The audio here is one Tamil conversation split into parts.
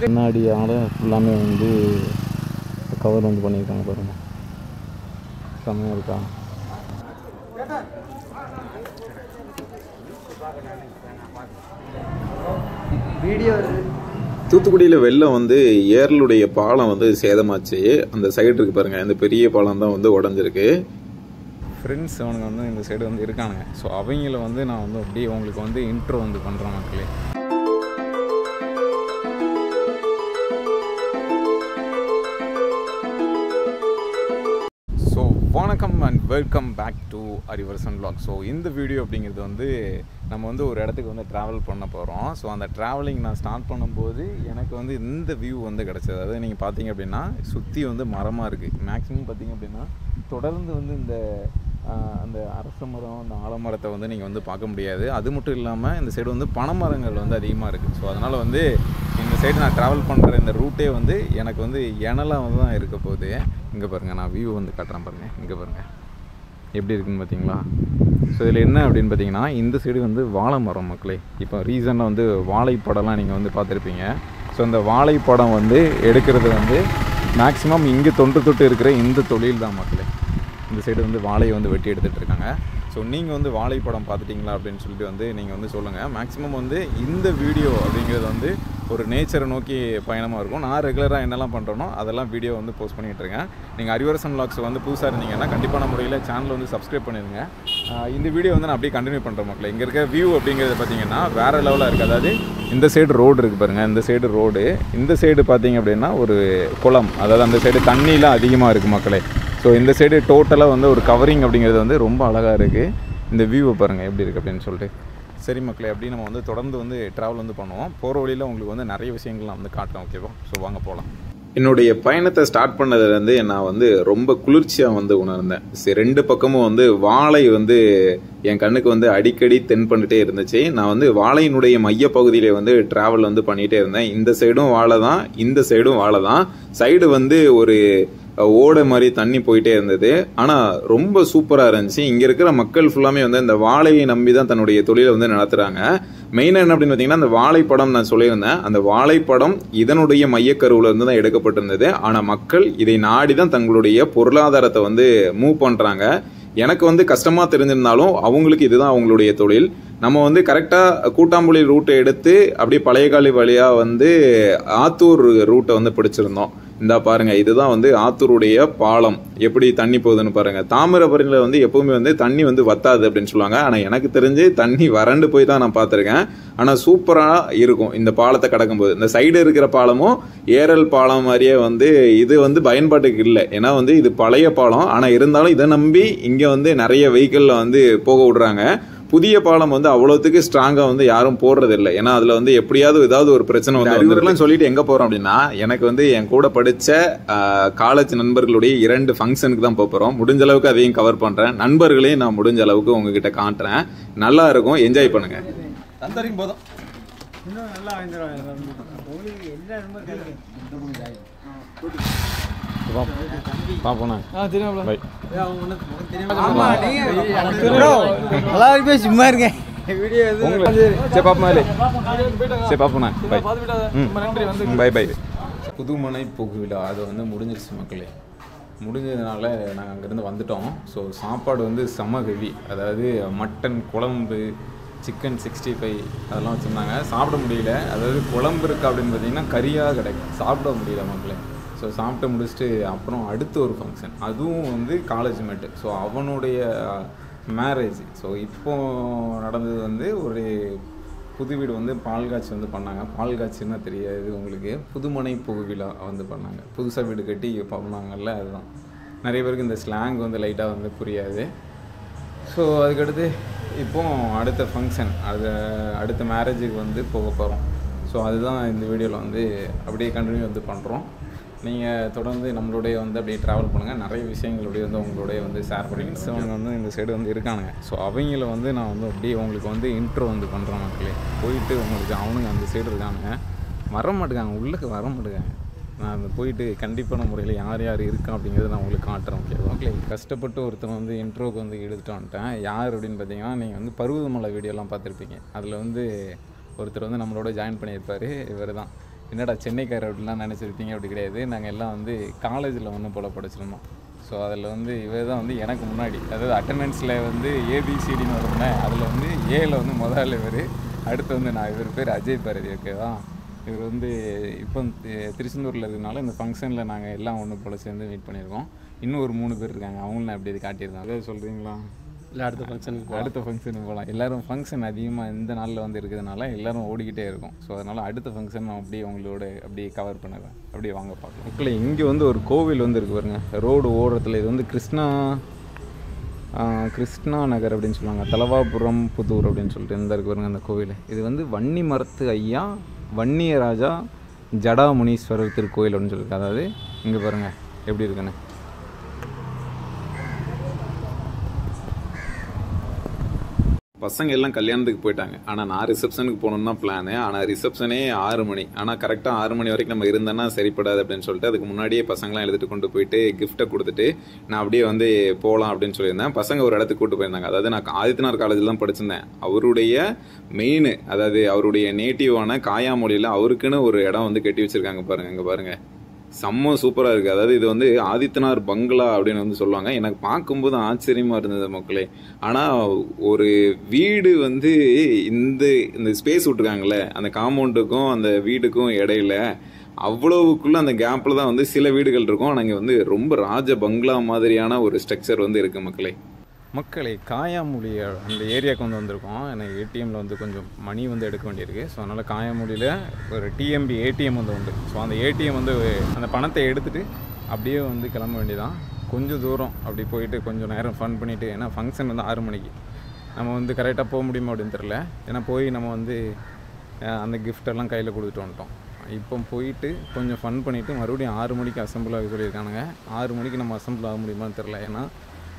முன்னாடி ஆட ஃபுல்லாமே வந்து கவர் வந்து பண்ணியிருக்காங்க பாருங்க, செம்மையாக இருக்கா. தூத்துக்குடியில் வெள்ளம் வந்து ஏரலுடைய பாலம் வந்து சேதமாச்சு. அந்த சைடு இருக்கு பாருங்க, இந்த பெரிய பாலம் தான் வந்து உடஞ்சிருக்கு. ஃப்ரெண்ட்ஸ் அவனுங்க வந்து இந்த சைடு வந்து இருக்கானுங்க. ஸோ அவங்கள வந்து நான் வந்து அப்படியே உங்களுக்கு வந்து இன்ட்ரோ வந்து பண்ணுறேன் மக்களே. ஸோ வணக்கம் and welcome back to Arivarasan vlog. So இந்த வீடியோ அப்படிங்கிறது வந்து நம்ம வந்து ஒரு இடத்துக்கு வந்து ட்ராவல் பண்ண போகிறோம். ஸோ அந்த ட்ராவலிங் நான் ஸ்டார்ட் பண்ணும்போது எனக்கு வந்து இந்த வியூ வந்து கிடச்சது. அதாவது நீங்கள் பார்த்தீங்க அப்படின்னா சுற்றி வந்து மரமாக இருக்குது. மேக்ஸிமம் பார்த்தீங்க அப்படின்னா தொடர்ந்து வந்து இந்த அந்த அரச மரம், அந்த ஆலமரத்தை வந்து நீங்கள் வந்து பார்க்க முடியாது. அது மட்டும் இல்லாமல் இந்த சைடு வந்து பனைமரங்கள் வந்து அதிகமாக இருக்குது. ஸோ அதனால் வந்து இந்த சைடு நான் ட்ராவல் பண்ணுற இந்த ரூட்டே வந்து எனக்கு வந்து இனலாக வந்து தான் இருக்க போகுது. இங்கே பாருங்கள், நான் வியூ வந்து காட்டுறேன் பாருங்கள். இங்கே பாருங்கள் எப்படி இருக்குதுன்னு பார்த்தீங்களா. ஸோ இதில் என்ன அப்படின்னு பார்த்தீங்கன்னா, இந்த சைடு வந்து வாழை மரம் மக்களே. இப்போ ரீசெண்டாக வந்து வாழைப்படம்லாம் நீங்கள் வந்து பார்த்துருப்பீங்க. ஸோ இந்த வாழைப்படம் வந்து எடுக்கிறது வந்து மேக்ஸிமம் இங்கே தொட்டு இருக்கிற இந்த தொழில் தான் மக்களே. இந்த சைடு வந்து வாழையை வந்து வெட்டி எடுத்துகிட்டு இருக்காங்க. ஸோ நீங்கள் வந்து வாழைப்படம் பார்த்துட்டிங்களா அப்படின்னு சொல்லிட்டு வந்து நீங்கள் வந்து சொல்லுங்கள். மேக்ஸிமம் வந்து இந்த வீடியோ அப்படிங்கிறது வந்து ஒரு நேச்சரை நோக்கி பயணமாக இருக்கும். நான் ரெகுலராக என்னெல்லாம் பண்ணுறேனோ அதெல்லாம் வீடியோ வந்து போஸ்ட் பண்ணிகிட்டு இருக்கேன். நீங்கள் அறிவரசன் vlogs வந்து புதுசாக இருந்தீங்கன்னா கண்டிப்பான முறையில் சேனலை வந்து சப்ஸ்கிரைப் பண்ணிடுங்க. இந்த வீடியோ வந்து நான் அப்படியே கண்டினியூ பண்ணுறேன் மக்களே. இங்கே இருக்க வியூ அப்படிங்கிறது பார்த்தீங்கன்னா வேறு லெவலாக இருக்குது. அதாவது இந்த சைடு ரோடு இருக்குது பாருங்கள், இந்த சைடு ரோடு, இந்த சைடு பார்த்தீங்க அப்படின்னா ஒரு குளம், அதாவது அந்த சைடு தண்ணிலாம் அதிகமாக இருக்குது மக்களே. ஸோ இந்த சைடு டோட்டலாக வந்து ஒரு கவரிங் அப்படிங்கிறது வந்து ரொம்ப அழகாக இருக்குது. இந்த வியூவை பாருங்கள் எப்படி இருக்குது அப்படின்னு சொல்லிட்டு. சரி மக்களே, அப்படி நம்ம வந்து தொடர்ந்து வந்து ட்ராவல் வந்து பண்ணுவோம். போகிற வழியில் உங்களுக்கு வந்து நிறைய விஷயங்கள் நான் வந்து காட்டுறேன். ஓகேவா? ஸோ வாங்க போகலாம். என்னுடைய பயணத்தை ஸ்டார்ட் பண்ணதுலேருந்து நான் வந்து ரொம்ப குளிர்ச்சியாக வந்து உணர்ந்தேன். ரெண்டு பக்கமும் வந்து வாழை வந்து என் கண்ணுக்கு வந்து அடிக்கடி தென்பட்டுட்டே இருந்துச்சு. நான் வந்து வாழையினுடைய மையப்பகுதியில வந்து டிராவல் வந்து பண்ணிகிட்டே இருந்தேன். இந்த சைடும் வாழை தான், இந்த சைடும் வாழை தான். சைடு வந்து ஒரு ஓடை மாதிரி தண்ணி போயிட்டே இருந்தது. ஆனால் ரொம்ப சூப்பராக இருந்துச்சு. இங்கே இருக்கிற மக்கள் ஃபுல்லாமே வந்து இந்த வாழையை நம்பி தான் தன்னுடைய தொழிலை வந்து நடத்துகிறாங்க. மெயினாக என்ன அப்படின்னு பார்த்தீங்கன்னா, அந்த வாழைப்படம் நான் சொல்லியிருந்தேன், அந்த வாழைப்படம் இதனுடைய மையக்கருவில் இருந்து தான் எடுக்கப்பட்டிருந்தது. ஆனால் மக்கள் இதை நாடி தான் தங்களுடைய பொருளாதாரத்தை வந்து மூவ் பண்ணுறாங்க. எனக்கு வந்து கஷ்டமாக தெரிஞ்சிருந்தாலும் அவங்களுக்கு இதுதான் அவங்களுடைய தொழில். நம்ம வந்து கரெக்டாக கூட்டாம்புலி ரூட்டை எடுத்து அப்படியே பழையகாலி வழியாக வந்து ஆத்தூர் ரூட்டை வந்து பிடிச்சிருந்தோம். இந்தா பாருங்க, இதுதான் வந்து ஆத்தூருடைய பாலம். எப்படி தண்ணி போகுதுன்னு பாருங்க. தாமிரபரணியில் வந்து எப்பவுமே வந்து தண்ணி வந்து வத்தாது அப்படின்னு சொல்லுவாங்க. ஆனால் எனக்கு தெரிஞ்சு தண்ணி வறண்டு போய் தான் நான் பார்த்துருக்கேன். ஆனால் சூப்பராக இருக்கும் இந்த பாலத்தை கடக்கும்போது. இந்த சைடு இருக்கிற பாலமும் ஏரல் பாலம் மாதிரியே வந்து இது வந்து பயன்பாட்டுக்கு இல்லை. ஏன்னா வந்து இது பழைய பாலம். ஆனால் இருந்தாலும் இதை நம்பி இங்கே வந்து நிறைய வெஹிக்கிளில் வந்து போக விடுறாங்க. புதிய பாலம் வந்து அவ்வளோத்துக்கு ஸ்ட்ராங்காக வந்து யாரும் போடுறது இல்லை. ஏன்னா அதில் வந்து எப்படியாவது ஏதாவது ஒரு பிரச்சனை வந்து அறிவுரைலாம் சொல்லிட்டு எங்கே போகிறோம் அப்படின்னா, எனக்கு வந்து என் கூட படித்த காலேஜ் நண்பர்களுடைய 2 ஃபங்க்ஷனுக்கு தான் போகிறோம். முடிஞ்ச அளவுக்கு அதையும் கவர் பண்ணுறேன். நண்பர்களையும் நான் முடிஞ்ச அளவுக்கு உங்ககிட்ட காட்டுறேன். நல்லா இருக்கும், என்ஜாய் பண்ணுங்க. போதும் பாப்போண்ணா. சும்மா இருக்கேன். புதுமனை புகுவிழா அது வந்து முடிஞ்சிருச்சு மக்களே. முடிஞ்சதுனால நாங்கள் அங்கேருந்து வந்துட்டோம். ஸோ சாப்பாடு வந்து செம ஹெவி. அதாவது மட்டன் குழம்பு, சிக்கன் 65 அதெல்லாம் வச்சுருந்தாங்க. சாப்பிட முடியல. அதாவது குழம்பு இருக்குது அப்படின்னு பார்த்தீங்கன்னா கறியாக கிடைக்கும். சாப்பிட முடியல மக்களே. ஸோ சாப்பிட்டு முடிச்சுட்டு அப்புறம் அடுத்து ஒரு ஃபங்க்ஷன், அதுவும் வந்து காலேஜ் மேட்டு. ஸோ அவனுடைய மேரேஜ். ஸோ இப்போது நடந்தது வந்து ஒரு புது வீடு வந்து பால் காட்சி வந்து பண்ணாங்க. பால் காட்சின்னா தெரியாது உங்களுக்கு, புதுமனை புகுவிழா வந்து பண்ணாங்க. புதுசாக வீடு கட்டி பண்ணாங்கல்ல, அதுதான். நிறைய பேருக்கு இந்த ஸ்லாங் வந்து லைட்டாக வந்து புரியாது. ஸோ அதுக்கடுத்து இப்போது அடுத்த ஃபங்க்ஷன், அடுத்த மேரேஜுக்கு வந்து போக போகிறோம். ஸோ அதுதான் இந்த வீடியோவில் வந்து அப்படியே கண்டினியூ வந்து பண்ணுறோம். நீங்கள் தொடர்ந்து நம்மளுடைய வந்து அப்படியே ட்ராவல் பண்ணுங்கள். நிறைய விஷயங்கள் அப்படியே வந்து உங்களுடைய வந்து ஷேர் பண்ணிங்க. அவங்க வந்து இந்த சைடு வந்து இருக்கானுங்க. ஸோ அவங்கள வந்து நான் வந்து அப்படியே உங்களுக்கு வந்து இன்ட்ரோ வந்து பண்ணுறேன் மக்களே. போயிட்டு உங்களுக்கு அவனுங்க அந்த சைடு இருக்கானுங்க, வர மாட்டேங்காங்க, உள்ளுக்கு வர மாட்டேங்காங்க. நான் போயிட்டு கண்டிப்பான முறையில் யார் யார் இருக்கா அப்படிங்கிறத நான் உங்களுக்கு காட்டுறேன். ஓகே, கஷ்டப்பட்டு ஒருத்தர் வந்து இன்ட்ரோக்கு வந்து எடுத்துகிட்டு வந்துட்டேன். யார் அப்படின்னு பார்த்தீங்கன்னா, நீங்கள் வந்து பருவதமலை வீடியோலாம் பார்த்துருப்பீங்க. அதில் வந்து ஒருத்தர் வந்து நம்மளோட ஜாயின் பண்ணியிருப்பார். இவர் தான். என்னடா சென்னைக்காரர் அப்படிலாம் நினச்சிருப்பீங்க. அப்படி கிடையாது. நாங்கள் எல்லாம் வந்து காலேஜில் ஒன்று போல் படிச்சிருந்தோம். ஸோ அதில் வந்து இவர் தான் வந்து எனக்கு முன்னாடி, அதாவது அட்டண்டன்ஸில் வந்து ஏபிசிடின்னு வரும்னா அதில் வந்து ஏல வந்து முதல்ல இவர், அடுத்து வந்து நான். இவர் பேர் அஜய் பாரதி. ஓகேவா? இவர் வந்து இப்போ திருச்செந்தூரில் இருக்கிறதுனால இந்த ஃபங்க்ஷனில் நாங்கள் எல்லாம் ஒன்று போல் சேர்ந்து மீட் பண்ணியிருக்கோம். இன்னும் ஒரு 3 பேர் இருக்காங்க. அவங்களும் நான் எப்படி இது காட்டியிருந்தேன். அதாவது சொல்கிறீங்களா? இல்லை, அடுத்த ஃபங்க்ஷனுக்கு போகலாம். எல்லோரும் ஃபங்க்ஷன் அதிகமாக இந்த நாளில் வந்து இருக்கிறதுனால எல்லோரும் ஓடிக்கிட்டே இருக்கும். ஸோ அதனால் அடுத்த ஃபங்க்ஷன் நான் அப்படியே உங்களோட அப்படியே கவர் பண்ணுவேன். அப்படியே வாங்க பார்க்கலாம். மக்களே, இங்கே வந்து ஒரு கோவில் வந்து இருக்குது பாருங்க, ரோடு ஓரத்தில். இது வந்து கிருஷ்ணா நகர் அப்படின்னு சொல்லுவாங்க. தலவாபுரம் புதூர் அப்படின்னு சொல்லிட்டு இந்த இருக்கு பாருங்க அந்த கோவில். இது வந்து வன்னி மரத்து ஐயா வன்னியராஜா ஜடாமுனீஸ்வரர் திருக்கோயில் அப்படின்னு சொல்லியிருக்கு. அதாவது இங்கே பாருங்கள் எப்படி இருக்குன்னு. பசங்க எல்லாம் கல்யாணத்துக்கு போயிட்டாங்க. ஆனால் நான் ரிசப்ஷனுக்கு போகணுன்னு தான் பிளானு. ஆனால் ரிசப்ஷனே 6 மணி. ஆனால் கரெக்டாக 6 மணி வரைக்கும் நம்ம இருந்தோன்னா சரிப்படாது அப்படின்னு சொல்லிட்டு அதுக்கு முன்னாடியே பசங்களாம் எழுதிட்டு கொண்டு போயிட்டு கிஃப்ட்டை கொடுத்துட்டு நான் அப்படியே வந்து போகலாம் அப்படின்னு சொல்லியிருந்தேன். பசங்க ஒரு இடத்துக்கு கூட்டு போயிருந்தாங்க. அதாவது நான் ஆதித்யநாத் காலேஜில் தான் படிச்சிருந்தேன். அவருடைய மெயின், அதாவது அவருடைய நேட்டிவான காயாமொழியில் அவருக்குன்னு ஒரு இடம் வந்து கட்டி வச்சுருக்காங்க பாருங்கள். இங்கே பாருங்கள், செம்ம சூப்பராக இருக்குது. அதாவது இது வந்து ஆதித்யநாத் பங்களா அப்படின்னு வந்து சொல்லுவாங்க. எனக்கு பார்க்கும்போது ஆச்சரியமாக இருந்தது மக்களே. ஆனால் ஒரு வீடு வந்து இந்த ஸ்பேஸ் விட்டுருக்காங்களே, அந்த காம்பவுண்டுக்கும் அந்த வீடுக்கும் இடையில அவ்வளவுக்குள்ள அந்த கேப்பில் தான் வந்து சில வீடுகள் இருக்கும். ஆனால் இங்கே வந்து ரொம்ப ராஜ பங்களா மாதிரியான ஒரு ஸ்ட்ரக்சர் வந்து இருக்குது மக்களே. காயாமொழி அந்த ஏரியாவுக்கு வந்து வந்திருக்கோம். எனக்கு ஏடிஎம்மில் வந்து கொஞ்சம் மணி வந்து எடுக்க வேண்டியிருக்கு. ஸோ அதனால் காயாமொழியில் ஒரு டிஎம்பி ஏடிஎம் வந்து உண்டு. ஸோ அந்த ஏடிஎம் வந்து அந்த பணத்தை எடுத்துகிட்டு அப்படியே வந்து கிளம்ப வேண்டியதான். கொஞ்சம் தூரம் அப்படி போயிட்டு கொஞ்சம் நேரம் ஃபன் பண்ணிவிட்டு, ஏன்னா ஃபங்க்ஷன் வந்து 6 மணிக்கு நம்ம வந்து கரெக்டாக போக முடியுமா அப்படின்னு தெரில. ஏன்னா போய் நம்ம வந்து அந்த கிஃப்டெல்லாம் கையில் கொடுத்துட்டு வந்துட்டோம். இப்போ போயிட்டு கொஞ்சம் ஃபன் பண்ணிவிட்டு மறுபடியும் 6 மணிக்கு அசம்பிள் ஆக சொல்லியிருக்கானுங்க. 6 மணிக்கு நம்ம அசம்பிள் ஆக முடியுமான்னு தெரில. ஏன்னா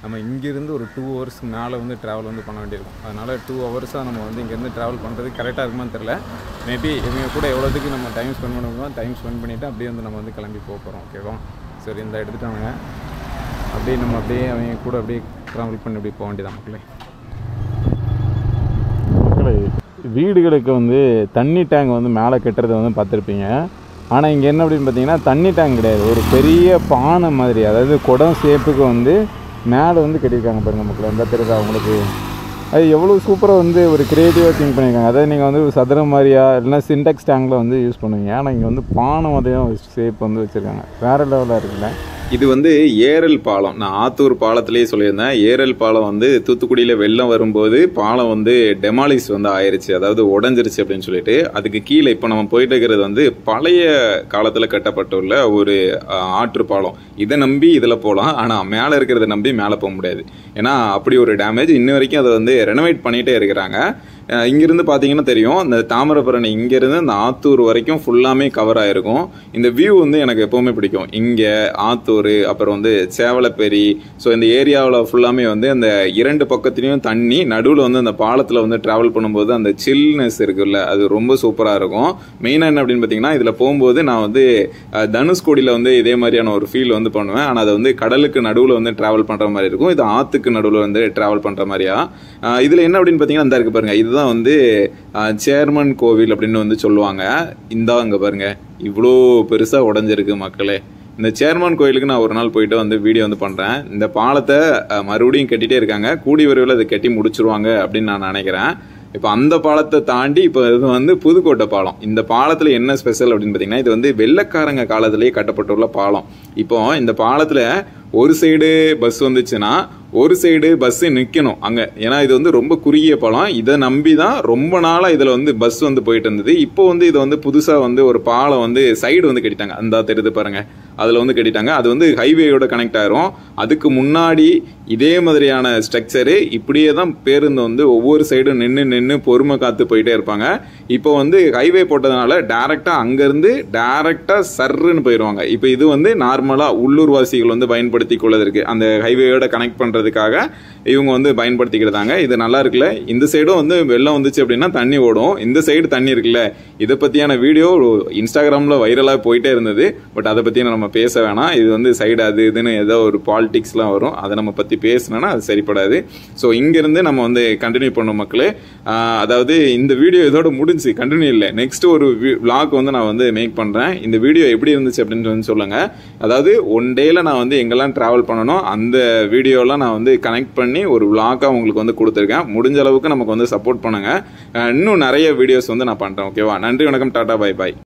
நம்ம இங்கேருந்து ஒரு 2 ஹவர்ஸ்க்கு மேலே வந்து ட்ராவல் வந்து பண்ண வேண்டியிருக்கும். அதனால் 2 ஹவர்ஸாக நம்ம வந்து இங்கேருந்து ட்ராவல் பண்ணுறது கரெக்டாக இருக்குமான்னு தெரில. மேபி இவங்க கூட எவ்வளோத்துக்கு நம்ம டைம் ஸ்பெண்ட் பண்ணுவோமோ டைம் ஸ்பெண்ட் பண்ணிவிட்டு அப்படியே வந்து நம்ம வந்து கிளம்பி போக போகிறோம். ஓகேவா? சரி, இந்த எடுத்துட்டாங்க. அப்படியே நம்ம அப்படியே அவங்க கூட அப்படியே ட்ராவல் பண்ணி அப்படியே போக வேண்டியதான் மக்களே. வீடுகளுக்கு வந்து தண்ணி டேங்க் வந்து மேலே கட்டுறதை வந்து பார்த்துருப்பீங்க. ஆனால் இங்கே என்ன அப்படின்னு பார்த்தீங்கன்னா தண்ணி டேங்க் கிடையாது, ஒரு பெரிய பானை மாதிரி, அதாவது குடம் ஷேப்புக்கு வந்து மேலே வந்து கட்டியிருக்காங்க பாருங்கள் மக்கள். அந்த தெரியுதா அவங்களுக்கு? அது எவ்வளோ சூப்பராக வந்து ஒரு க்ரியேட்டிவாக திங்க் பண்ணியிருக்காங்க. அதாவது நீங்கள் வந்து ஒரு சதுரம் மாதிரியா இல்லைனா சின்டெக்ஸ் டேங்கில் வந்து யூஸ் பண்ணுவீங்க. ஆனால் இங்கே வந்து பானை மாதிரியும் ஷேப் வந்து வச்சுருக்காங்க. வேறு லெவலாக இருக்குல்ல? இது வந்து ஏரல் பாலம். நான் ஆத்தூர் பாலத்திலேயே சொல்லியிருந்தேன். ஏரல் பாலம் வந்து தூத்துக்குடியில் வெள்ளம் வரும்போது பாலம் வந்து டெமாலிஸ் வந்து ஆயிடுச்சு, அதாவது உடஞ்சிருச்சு அப்படின்னு சொல்லிட்டு. அதுக்கு கீழே இப்போ நம்ம போயிட்டு இருக்கிறது வந்து பழைய காலத்தில் கட்டப்பட்டுள்ள ஒரு ஆற்று பாலம். இதை நம்பி இதில் போகலாம், ஆனால் மேலே இருக்கிறத நம்பி மேலே போக முடியாது. ஏன்னா அப்படி ஒரு டேமேஜ். இன்ன வரைக்கும் அதை வந்து ரெனோவேட் பண்ணிகிட்டே இருக்கிறாங்க. இங்கிருந்து பார்த்தீங்கன்னா தெரியும், இந்த தாமிரபரணி இங்கேருந்து இந்த ஆத்தூர் வரைக்கும் ஃபுல்லாமே கவர் ஆகிருக்கும். இந்த வியூ வந்து எனக்கு எப்போவுமே பிடிக்கும். இங்கே ஆத்தூர், அப்புறம் வந்து சேவலப்பேரி, ஸோ இந்த ஏரியாவில் ஃபுல்லாமே வந்து அந்த 2 பக்கத்துலேயும் தண்ணி, நடுவில் வந்து அந்த பாலத்தில் வந்து ட்ராவல் பண்ணும்போது அந்த சில்னஸ் இருக்குல்ல, அது ரொம்ப சூப்பராக இருக்கும். மெயினாக என்ன அப்படின்னு பார்த்தீங்கன்னா, இதில் போகும்போது நான் வந்து தனுஷ்கோடியில் வந்து இதே மாதிரியான ஒரு ஃபீல் வந்து பண்ணுவேன். ஆனால் அது வந்து கடலுக்கு நடுவில் வந்து ட்ராவல் பண்ணுற மாதிரி இருக்கும். இது ஆற்றுக்கு நடுவில் வந்து ட்ராவல் பண்ணுற மாதிரியா. இதில் என்ன அப்படின்னு பார்த்தீங்கன்னா, இந்த இருக்கு பாருங்க, இதுதான் வந்து சேர்மன் கோவில் அப்படின்னு வந்து சொல்லுவாங்க. இங்க பாருங்க, இவ்வளோ பெருசாக உடஞ்சிருக்கு மக்களே. இந்த சேர்மன் கோயிலுக்கு நான் ஒரு நாள் போயிட்டு வந்து வீடியோ வந்து பண்ணுறேன். இந்த பாலத்தை மறுபடியும் கட்டிகிட்டே இருக்காங்க. கூடி விரைவில் அதை கட்டி முடிச்சிருவாங்க அப்படின்னு நான் நினைக்கிறேன். இப்போ அந்த பாலத்தை தாண்டி இப்போ இது வந்து புதுக்கோட்டை பாலம். இந்த பாலத்தில் என்ன ஸ்பெஷல் அப்படின்னு பார்த்தீங்கன்னா, இது வந்து வெள்ளைக்காரங்க காலத்திலேயே கட்டப்பட்டுள்ள பாலம். இப்போ இந்த பாலத்தில் ஒரு சைடு பஸ் வந்துச்சுன்னா ஒரு சைடு பஸ்ஸு நிற்கணும் அங்கே. ஏன்னா இது வந்து ரொம்ப குறுகிய பாலம். இதை நம்பி தான் ரொம்ப நாளாக இதில் வந்து பஸ் வந்து போயிட்டு இருந்தது. இப்போ வந்து இதை வந்து புதுசாக வந்து ஒரு பாலம் வந்து சைடு வந்து கட்டிட்டாங்க. அந்த தெரியுது பாருங்க, அதில் வந்து கட்டிட்டாங்க. அது வந்து ஹைவேயோட கனெக்ட் ஆயிரும். அதுக்கு முன்னாடி இதே மாதிரியான ஸ்ட்ரக்சரு இப்படியே தான் பேருந்து வந்து ஒவ்வொரு சைடும் நின்று பொறுமை காத்து போயிட்டே இருப்பாங்க. இப்போ வந்து ஹைவே போட்டதுனால டைரக்டா அங்கிருந்து டைரக்டா சர்ன்னு போயிடுவாங்க. இப்போ இது வந்து நார்மலா உள்ளூர்வாசிகள் வந்து பயன்படுத்தி கொள்ளதற்கு அந்த ஹைவேயோட கனெக்ட் பண்றதுக்காக இவங்க வந்து பயன்படுத்திக்கிறதாங்க. இது நல்லா இருக்குல்ல. இந்த சைடும் வந்து வெள்ளம் வந்துச்சு அப்படின்னா தண்ணி ஓடும், இந்த சைடு தண்ணி இருக்குல்ல. இதை பத்தியான வீடியோ இன்ஸ்டாகிராம்ல வைரலா போயிட்டே இருந்தது. பட் அதை பத்தி நம்ம பேச வேணாம். இது வந்து சைடு அது இதுன்னு ஏதோ ஒரு பாலிடிக்ஸ்லாம் வரும், அதை நம்ம பத்தி பேசணும்னா அது சரிப்படாது. ஸோ இங்கிருந்து நம்ம வந்து கண்டினியூ பண்ணும் மக்களே. அதாவது இந்த வீடியோ இதோட முடிஞ்சு கண்டினியூ இல்லை, நெக்ஸ்ட் ஒரு விளாக் வந்து நான் வந்து மேக் பண்றேன். இந்த வீடியோ எப்படி இருந்துச்சு அப்படின்னு வந்து சொல்லுங்க. அதாவது ஒன் டேல நான் வந்து எங்கெல்லாம் டிராவல் பண்ணணும் அந்த வீடியோலாம் நான் வந்து கனெக்ட் பண்ணி ஒரு விளாகா உங்களுக்கு வந்து கொடுத்துருக்கேன். முடிஞ்ச அளவுக்கு நமக்கு வந்து சப்போர்ட் பண்ணுங்க. இன்னும் நிறைய வீடியோஸ் வந்து நான் பண்றேன். ஓகேவா? நன்றி, வணக்கம், டாடா, பை பாய்.